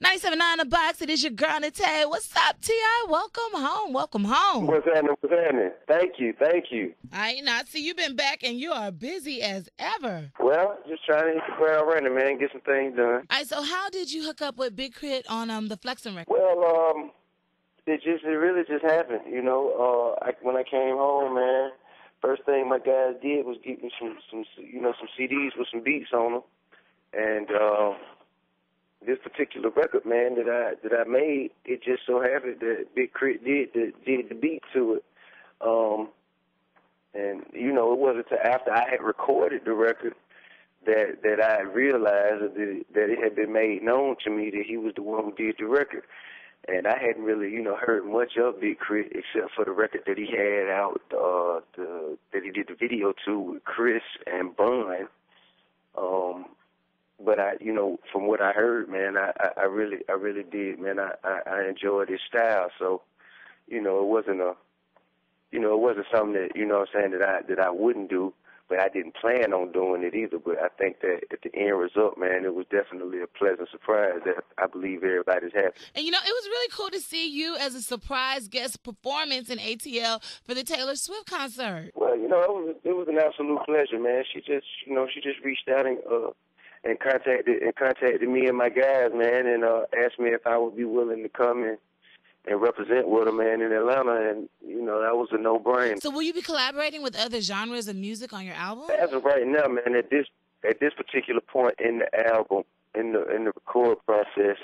97.9 The Box. It is your girl, Nnete. What's up, T.I.? Welcome home. Welcome home. What's happening? What's happening? Thank you. I see you've been back and you are busy as ever. Well, just trying to hit the ground running, man. Get some things done. All right, so how did you hook up with Big Krit on the Flexing record? Well, it really just happened. When I came home, man, first thing my guys did was get me some CDs with some beats on them, and this particular record, man, that I made, it just so happened that Big Krit did the beat to it. And it wasn't until after I had recorded the record that I realized that it had been made known to me that he was the one who did the record. And I hadn't really, heard much of Big Krit except for the record that he had out, that he did the video to with Chris and Bun. But from what I heard, man, I really did, man. I enjoyed his style. So, it wasn't something that, that I wouldn't do, but I didn't plan on doing it either. But I think that at the end result, man, it was definitely a pleasant surprise that I believe everybody's happy. And, it was really cool to see you as a surprise guest performance in ATL for the Taylor Swift concert. Well, it was an absolute pleasure, man. She just reached out and contacted me and my guys, man, and asked me if I would be willing to come and represent with her, man, in Atlanta, and, that was a no-brainer. So will you be collaborating with other genres of music on your album? As of right now, man, at this particular point in the album, in the record process,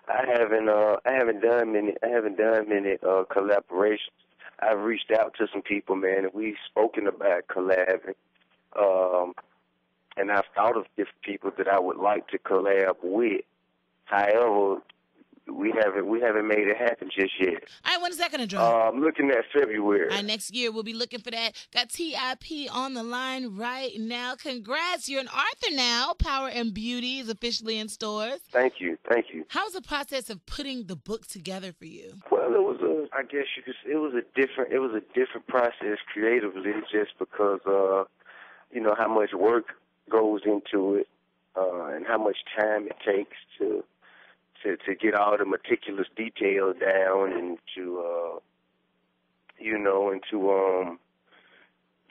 I haven't done many collaborations. I've reached out to some people, man, and we've spoken about collabing. And I've thought of different people that I would like to collab with. However, we haven't made it happen just yet. All right, when is that going to drop? I'm looking at February. All right, next year we'll be looking for that. Got TIP on the line right now. Congrats, you're an author now. Power and Beauty is officially in stores. Thank you. How's the process of putting the book together for you? Well, it was a different process creatively, just because how much work goes into it, and how much time it takes to get all the meticulous details down, and to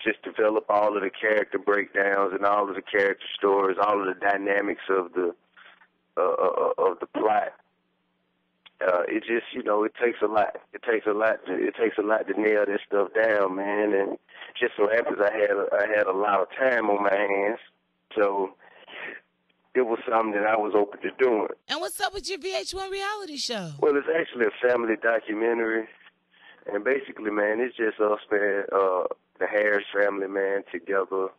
just develop all of the character breakdowns and all of the character stories, all of the dynamics of the plot. It just, it takes a lot. It takes a lot to nail this stuff down, man. And just so happens I had a lot of time on my hands, so it was something that I was open to doing. And what's up with your VH1 reality show? Well, it's actually a family documentary, and basically, man, it's just us, man, the Harris family, man, together,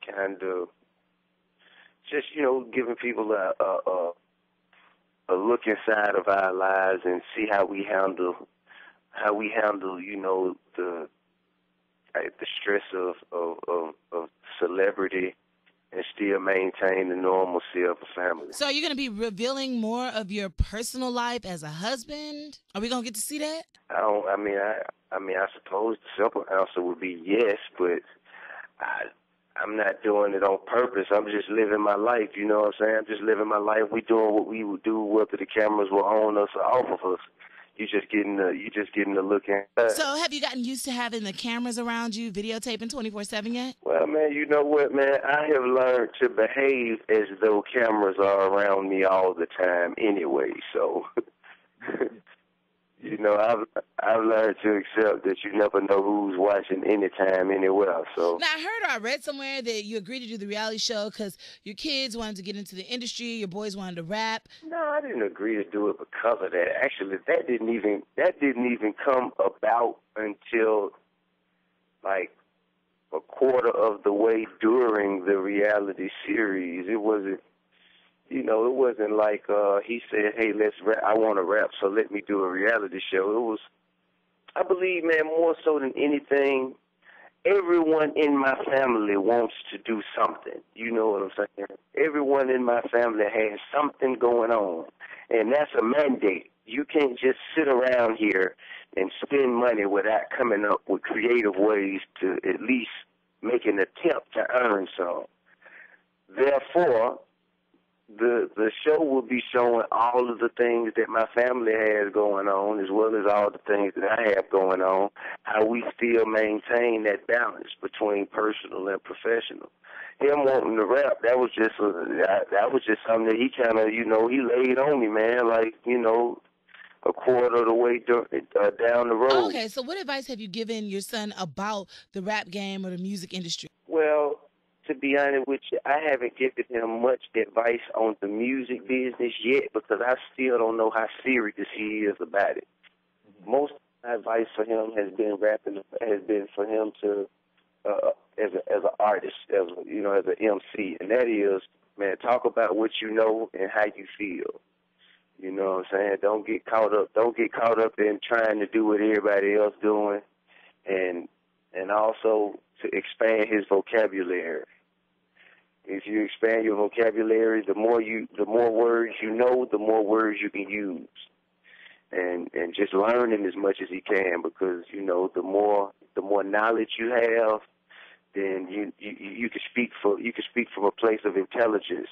kind of just, giving people a look inside of our lives and see how we handle, the stress of celebrity, and still maintain the normalcy of a family. So are you going to be revealing more of your personal life as a husband? Are we going to get to see that? I suppose the simple answer would be yes, but I'm not doing it on purpose. I'm just living my life, you know what I'm saying? I'm just living my life. We doing what we would do whether the cameras were on us or off of us. You just getting a look at. So have you gotten used to having the cameras around you, videotaping 24/7 yet? Well, man, you know what, man? I have learned to behave as though cameras are around me all the time anyway. So, I've learned to accept that you never know who's watching anytime, anywhere. So now I read somewhere that you agreed to do the reality show because your kids wanted to get into the industry, your boys wanted to rap. No, I didn't agree to do it because of that. Actually, that didn't even come about until like a quarter of the way during the reality series. It wasn't. It wasn't like he said, hey, let's rap. I want to rap, so let me do a reality show. It was, I believe, man, more so than anything, everyone in my family wants to do something. You know what I'm saying? Everyone in my family has something going on, and that's a mandate. You can't just sit around here and spend money without coming up with creative ways to at least make an attempt to earn some. Therefore, the show will be showing all of the things that my family has going on, as well as all the things that I have going on. How we still maintain that balance between personal and professional. Him wanting to rap, that was just something that he kind of, he laid on me, man. Like, a quarter of the way down the road. Okay, so what advice have you given your son about the rap game or the music industry? Well, to be honest with you, I haven't given him much advice on the music business yet because I still don't know how serious he is about it. Most of my advice for him has been for him to, as an artist, as an MC, and that is, man, talk about what you know and how you feel. You know what I'm saying? Don't get caught up in trying to do what everybody else doing, and also to expand his vocabulary. If you expand your vocabulary, the more words you know, the more words you can use, and just learning as much as he can, because the more knowledge you have, then you can speak from a place of intelligence.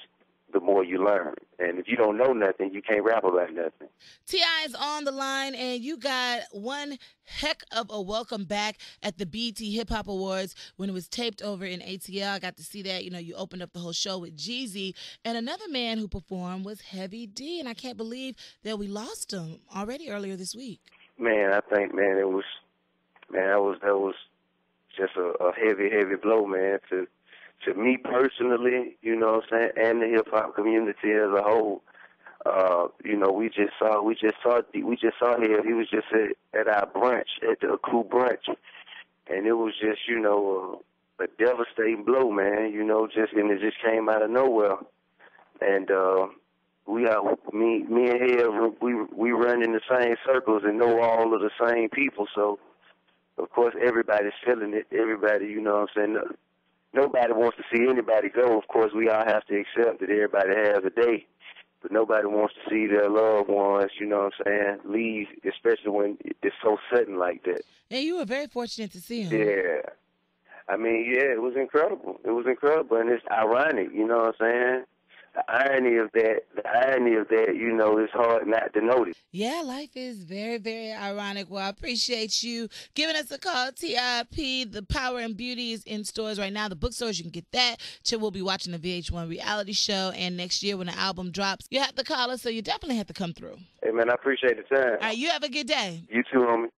The more you learn. And if you don't know nothing, you can't rap about nothing. T.I. is on the line, and you got one heck of a welcome back at the BET Hip Hop Awards when it was taped over in ATL. I got to see that. You opened up the whole show with Jeezy. And another man who performed was Heavy D, and I can't believe that we lost him already earlier this week. Man, I think, that was just a heavy blow, man, to me personally, what I'm saying, and the hip hop community as a whole. We just saw him. He was just at our brunch, at the crew brunch, and it was just, a devastating blow, man. And it just came out of nowhere. And me and him, we run in the same circles and know all of the same people. So, of course, everybody's feeling it. Everybody, what I'm saying. Nobody wants to see anybody go. Of course, we all have to accept that everybody has a day, but nobody wants to see their loved ones, leave, especially when it's so sudden like that. And you were very fortunate to see him. Yeah. It was incredible. It was incredible, and it's ironic, what I'm saying? The irony of that, it's hard not to notice. Yeah, life is very, very ironic. Well, I appreciate you giving us a call, TIP. The Power and Beauty is in stores right now. The bookstores, you can get that. We'll be watching the VH1 Reality Show, and next year when the album drops, you have to call us, so you definitely have to come through. Hey, man, I appreciate the time. All right, you have a good day. You too, homie.